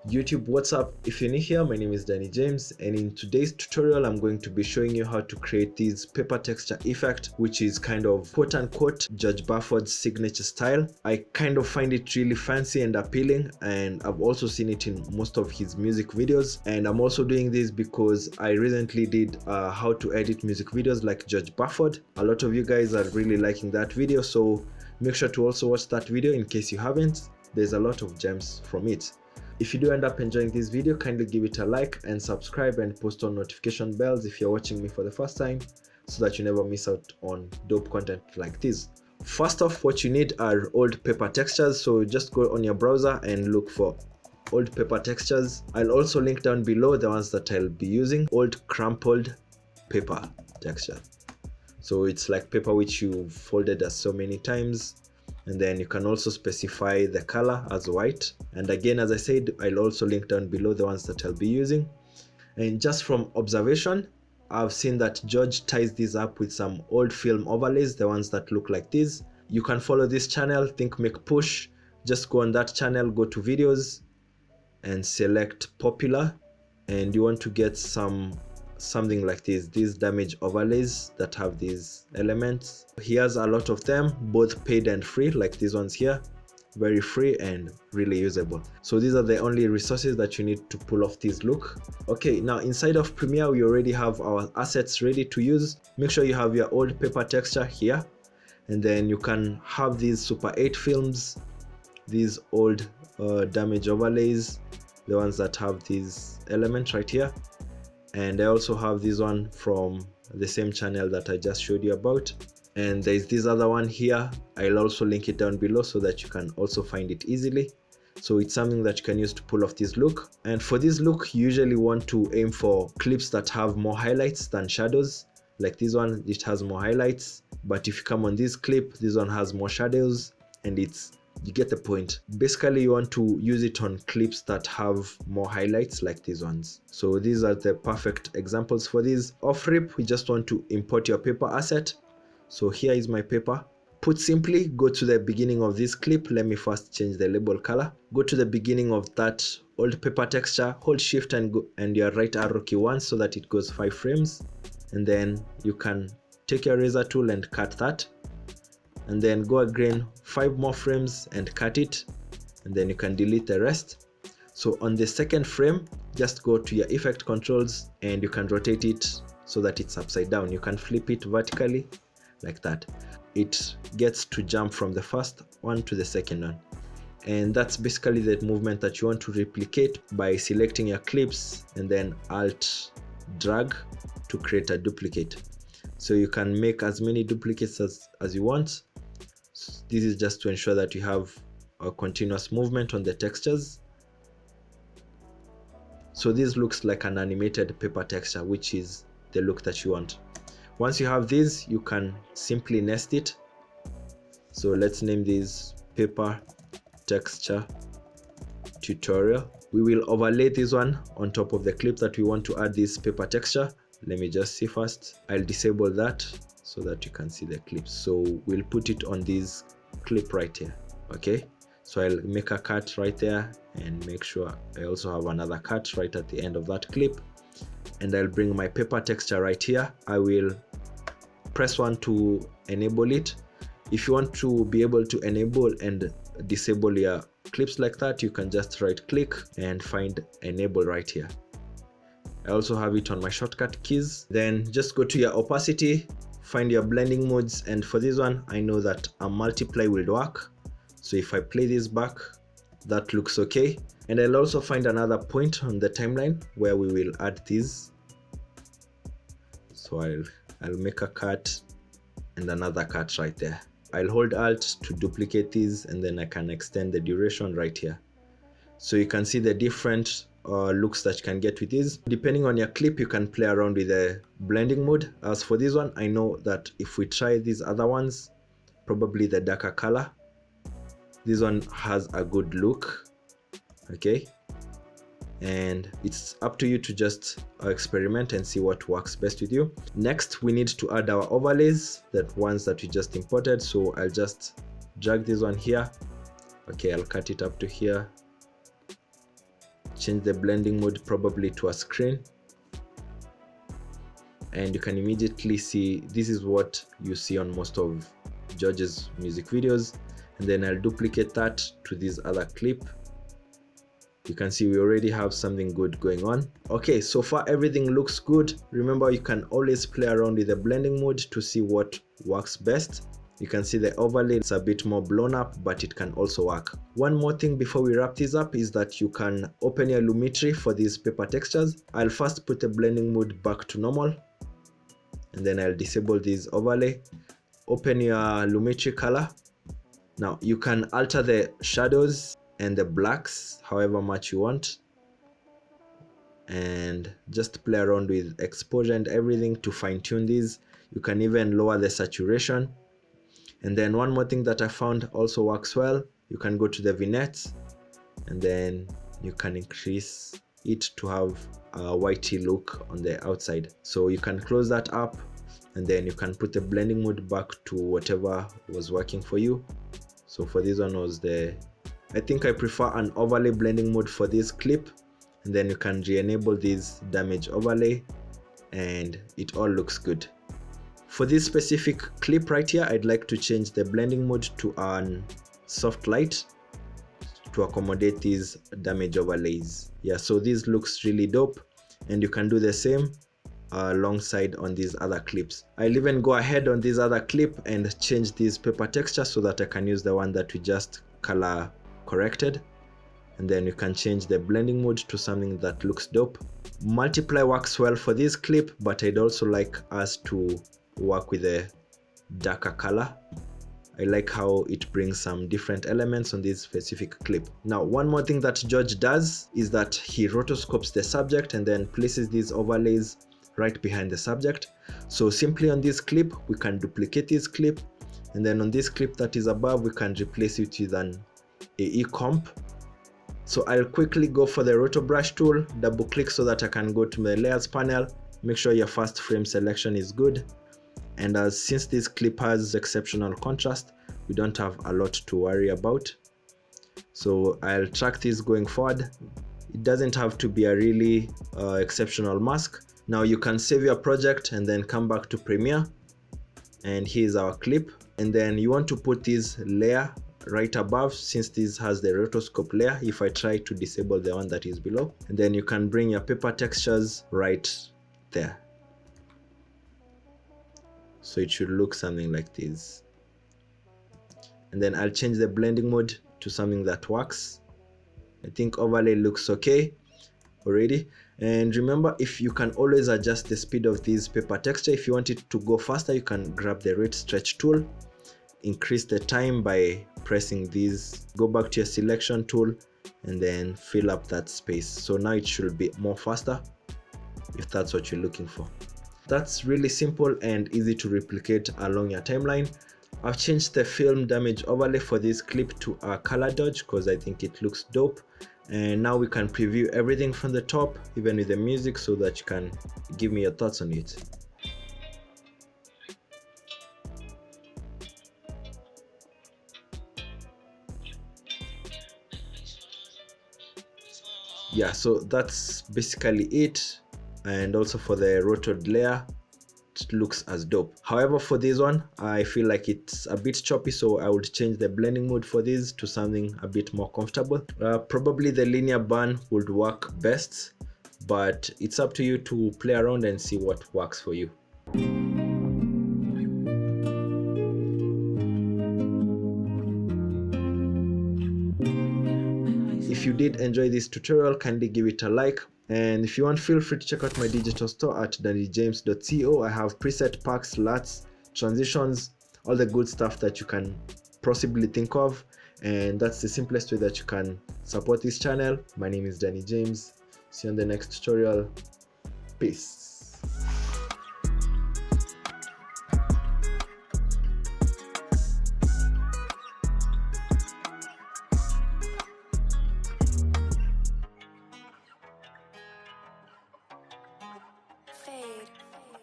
YouTube, what's up? If you're new here, my name is Danny James, and in today's tutorial I'm going to be showing you how to create this paper texture effect, which is kind of quote-unquote Judge Bufford's signature style. I kind of find it really fancy and appealing, and I've also seen it in most of his music videos. And I'm also doing this because I recently did how to edit music videos like Judge Bufford. A lot of you guys are really liking that video, so make sure to also watch that video in case you haven't. There's a lot of gems from it. If you do end up enjoying this video, kindly give it a like and subscribe and post on notification bells if you're watching me for the first time, so that you never miss out on dope content like this. First off, what you need are old paper textures, so just go on your browser and look for old paper textures. I'll also link down below the ones that I'll be using. Old crumpled paper texture. So it's like paper which you folded as so many times, and then you can also specify the color as white. And again, as I said, I'll also link down below the ones that I'll be using. And just from observation, I've seen that George ties these up with some old film overlays, the ones that look like this. You can follow this channel, Think Make Push. Just go on that channel, go to videos and select popular, and you want to get something like this, these damage overlays that have these elements. He has a lot of them, both paid and free, like these ones here. Very free and really usable. So these are the only resources that you need to pull off this look. Okay, now inside of Premiere we already have our assets ready to use. Make sure you have your old paper texture here, and then you can have these Super 8 films, these old damage overlays, the ones that have these elements right here. And I also have this one from the same channel that I just showed you about. And there's this other one here. I'll also link it down below so that you can also find it easily. So it's something that you can use to pull off this look. And for this look, you usually want to aim for clips that have more highlights than shadows. Like this one, it has more highlights. But if you come on this clip, this one has more shadows, and you get the point. Basically, you want to use it on clips that have more highlights like these ones. So these are the perfect examples for these. Off rip, we just want to import your paper asset. So here is my paper. Put simply, go to the beginning of this clip. Let me first change the label color. Go to the beginning of that old paper texture, hold shift and your right arrow key once so that it goes 5 frames. And then you can take your razor tool and cut that. And then go again 5 more frames and cut it, and then you can delete the rest. So on the second frame, just go to your effect controls and you can rotate it so that it's upside down. You can flip it vertically like that. It gets to jump from the first one to the second one. And that's basically the movement that you want to replicate by selecting your clips and then Alt drag to create a duplicate. So you can make as many duplicates as you want. This is just to ensure that you have a continuous movement on the textures. So this looks like an animated paper texture, which is the look that you want. Once you have this, you can simply nest it. So let's name this paper texture tutorial. We will overlay this one on top of the clip that we want to add this paper texture. Let me just see first. I'll disable that so that you can see the clips. So we'll put it on this clip right here. Okay, so I'll make a cut right there and make sure I also have another cut right at the end of that clip. And I'll bring my paper texture right here. I will press 1 to enable it. If you want to be able to enable and disable your clips like that, you can just right click and find enable right here. I also have it on my shortcut keys. Then just go to your opacity, find your blending modes, and for this one I know that a multiply will work. So if I play this back, that looks okay. And I'll also find another point on the timeline where we will add these. So I'll make a cut and another cut right there. I'll hold Alt to duplicate these, and then I can extend the duration right here. So you can see the different looks that you can get with these. Depending on your clip, you can play around with the blending mode. As for this one, I know that if we try these other ones, probably the darker color, this one has a good look. Okay, and it's up to you to just experiment and see what works best with you. Next, we need to add our overlays, that ones that we just imported. So I'll just drag this one here. Okay, I'll cut it up to here. change the blending mode probably to a screen, and you can immediately see this is what you see on most of George's music videos. And then I'll duplicate that to this other clip. You can see we already have something good going on. Okay, so far everything looks good. Remember, you can always play around with the blending mode to see what works best. You can see the overlay is a bit more blown up, but it can also work. One more thing before we wrap this up is that you can open your Lumetri for these paper textures. I'll first put the blending mode back to normal, and then I'll disable this overlay. Open your Lumetri color. Now you can alter the shadows and the blacks however much you want, and just play around with exposure and everything to fine-tune these. You can even lower the saturation. And then one more thing that I found also works well, you can go to the vignettes and then you can increase it to have a whitey look on the outside. So you can close that up, and then you can put the blending mode back to whatever was working for you. So for this one was I think I prefer an overlay blending mode for this clip, and then you can re-enable this damage overlay and it all looks good. For this specific clip right here, I'd like to change the blending mode to an soft light to accommodate these damage overlays. Yeah, so this looks really dope, and you can do the same alongside on these other clips. I'll even go ahead on this other clip and change this paper texture so that I can use the one that we just color corrected, and then you can change the blending mode to something that looks dope. Multiply works well for this clip, but I'd also like us to work with a darker color. I like how it brings some different elements on this specific clip. Now, one more thing that George does is that he rotoscopes the subject and then places these overlays right behind the subject. So simply on this clip, we can duplicate this clip, and then on this clip that is above, we can replace it with an AE comp. So I'll quickly go for the roto brush tool, double click so that I can go to my layers panel. Make sure your first frame selection is good. And since this clip has exceptional contrast, we don't have a lot to worry about. So I'll track this going forward. It doesn't have to be a really exceptional mask. Now you can save your project and then come back to Premiere. And here's our clip. And then you want to put this layer right above, since this has the rotoscope layer. If I try to disable the one that is below, and then you can bring your paper textures right there. So it should look something like this. And then I'll change the blending mode to something that works. I think overlay looks okay already. And remember, if you can always adjust the speed of this paper texture. If you want it to go faster, you can grab the rate stretch tool, increase the time by pressing this, go back to your selection tool, and then fill up that space. So now it should be more faster if that's what you're looking for. That's really simple and easy to replicate along your timeline. I've changed the film damage overlay for this clip to a color dodge because I think it looks dope. And now we can preview everything from the top, even with the music, so that you can give me your thoughts on it. Yeah, so that's basically it. And also for the rotoed layer, it looks as dope. However, for this one, I feel like it's a bit choppy, so I would change the blending mode for this to something a bit more comfortable. Probably the linear burn would work best, but it's up to you to play around and see what works for you. If you did enjoy this tutorial, kindly give it a like. And if you want, feel free to check out my digital store at dannyjames.co. I have preset packs, LUTs, transitions, all the good stuff that you can possibly think of. And that's the simplest way that you can support this channel. My name is Danny James. See you on the next tutorial. Peace.